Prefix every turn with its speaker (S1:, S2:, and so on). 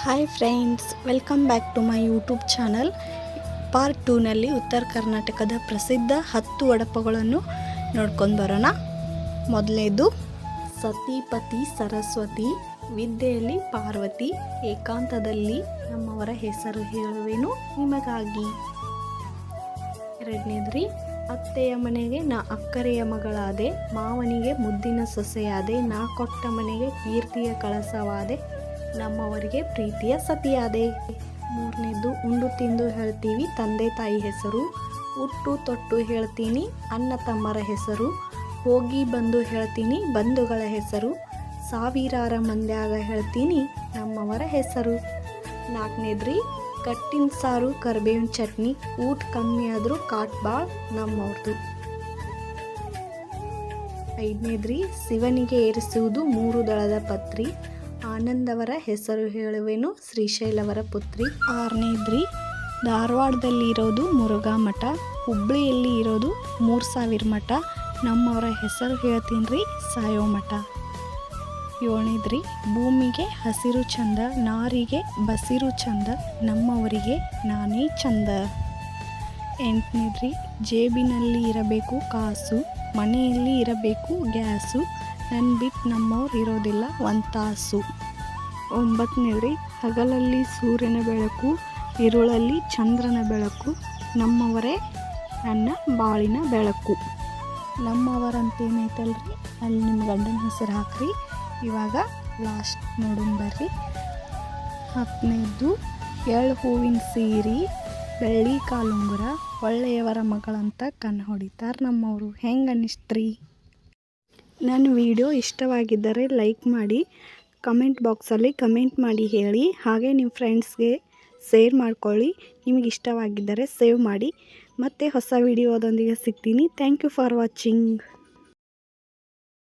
S1: Hi friends, welcome back to my YouTube channel. Part 2ನಲ್ಲಿ ಉತ್ತರ ಕರ್ನಾಟಕದ ಪ್ರಸಿದ್ಧ 10 ವಡಪಗಳನ್ನು ನೋಡ್ಕೊಂಡು ಬರೋಣ. ಮೊದಲನೇದು ಸತಿಪತಿ ಸರಸ್ವತಿ, ವಿದ್ಯೆಯಲ್ಲಿ ಪಾರ್ವತಿ, ಏಕಾಂತದಲ್ಲಿ ನಮ್ಮವರ ಹೆಸರು ಹೇಳುವೆನು ನಿಮಗಾಗಿ. ಎರಡನೇದ್ರಿ ಅತ್ತೆಯ ಮನೆಗೆ ನಾ ಅಕ್ಕರೆಯ ಮಗಳಾದೆ, ಮಾವನಿಗೆ ಮುದ್ದಿನ ಸೊಸೆಯಾದೆ, ನಾ ಕೊಟ್ಟ ಮನೆಗೆ ಕೀರ್ತಿಯ ಕಳಸವಾದೆ, ನಮ್ಮವರಿಗೆ ಪ್ರೀತಿಯ ಸತಿಯಾದೆ. ಮೂರನೇದು ಉಂಡು ತಿಂದು ಹೇಳ್ತೀವಿ ತಂದೆ ತಾಯಿ ಹೆಸರು, ಹುಟ್ಟು ತೊಟ್ಟು ಹೇಳ್ತೀನಿ ಅಣ್ಣ ತಮ್ಮರ ಹೆಸರು, ಹೋಗಿ ಬಂದು ಹೇಳ್ತೀನಿ ಬಂಧುಗಳ ಹೆಸರು, ಸಾವಿರಾರ ಮಂದ್ಯಾಗ ಹೇಳ್ತೀನಿ ನಮ್ಮವರ ಹೆಸರು. ನಾಲ್ಕನೇದ್ರಿ ಕಟ್ಟಿನ ಸಾರು ಕರಿಬೇವಿನ ಚಟ್ನಿ, ಊಟ ಕಮ್ಮಿ ಆದರೂ ಕಾಟ್ ಬಾಳ್ ನಮ್ಮವ್ರದು. ಐದನೇದ್ರಿ ಶಿವನಿಗೆ ಏರಿಸುವುದು 3 ದಳದ ಪತ್ರಿ, ಆನಂದವರ ಹೆಸರು ಹೇಳುವೆನು ಶ್ರೀಶೈಲವರ ಪುತ್ರಿ. ಆರನೇದ್ರಿ ಧಾರವಾಡದಲ್ಲಿ ಇರೋದು ಮುರುಘಾ ಮಠ, ಹುಬ್ಬಳ್ಳಿಯಲ್ಲಿ ಇರೋದು 3000 ಮಠ, ನಮ್ಮವರ ಹೆಸರು ಹೇಳ್ತೀನಿ ರೀ ಸಾಯೋ ಮಠ. ಏಳನೇದ್ರಿ ಭೂಮಿಗೆ ಹಸಿರು ಚಂದ, ನಾರಿಗೆ ಬಸಿರು ಚಂದ, ನಮ್ಮವರಿಗೆ ನಾನೇ ಚಂದ. ಎಂಟನೇದ್ರಿ ಜೇಬಿನಲ್ಲಿ ಇರಬೇಕು ಕಾಸು, ಮನೆಯಲ್ಲಿ ಇರಬೇಕು ಗ್ಯಾಸು, ನನ್ನ ಬಿಟ್ಟು ನಮ್ಮವ್ರು ಇರೋದಿಲ್ಲ ಒಂದು ತಾಸು. ಒಂಬತ್ತನೇದ್ರಿ ಹಗಲಲ್ಲಿ ಸೂರ್ಯನ ಬೆಳಕು, ಇರುಳಲ್ಲಿ ಚಂದ್ರನ ಬೆಳಕು, ನಮ್ಮವರೇ ನನ್ನ ಬಾಳಿನ ಬೆಳಕು. ನಮ್ಮವರಂತೇನೈತಲ್ರಿ ಅಲ್ಲಿ ನಿಮ್ಮ ಗಂಡನ ಹೆಸರು ಹಾಕ್ರಿ. ಇವಾಗ ಲಾಸ್ಟ್ ನೋಡೋಣ ಬರ್ರಿ. 10ನೇದ್ದು ಎಳ್ಳು ಹೂವಿನ ಸೀರೆ, ಬೆಳ್ಳಿ ಕಾಲುಂಗುರ, ಒಳ್ಳೆಯವರ ಮಗಳಂತ ಕಣ್ಣು ಹೊಡಿತಾರೆ ನಮ್ಮವರು. ಹೆಂಗೆ ಅನ್ನಿಸ್ತ್ರಿ? ನನ್ನ ವಿಡಿಯೋ ಇಷ್ಟವಾಗಿದ್ದರೆ ಲೈಕ್ ಮಾಡಿ, ಕಮೆಂಟ್ ಬಾಕ್ಸಲ್ಲಿ ಕಮೆಂಟ್ ಮಾಡಿ ಹೇಳಿ, ಹಾಗೆ ನಿಮ್ಮ ಫ್ರೆಂಡ್ಸ್ಗೆ ಶೇರ್ ಮಾಡ್ಕೊಳ್ಳಿ. ನಿಮಗೆ ಇಷ್ಟವಾಗಿದ್ದರೆ ಸೇವ್ ಮಾಡಿ. ಮತ್ತೆ ಹೊಸ ವಿಡಿಯೋದೊಂದಿಗೆ ಸಿಗ್ತೀನಿ. Thank you for watching.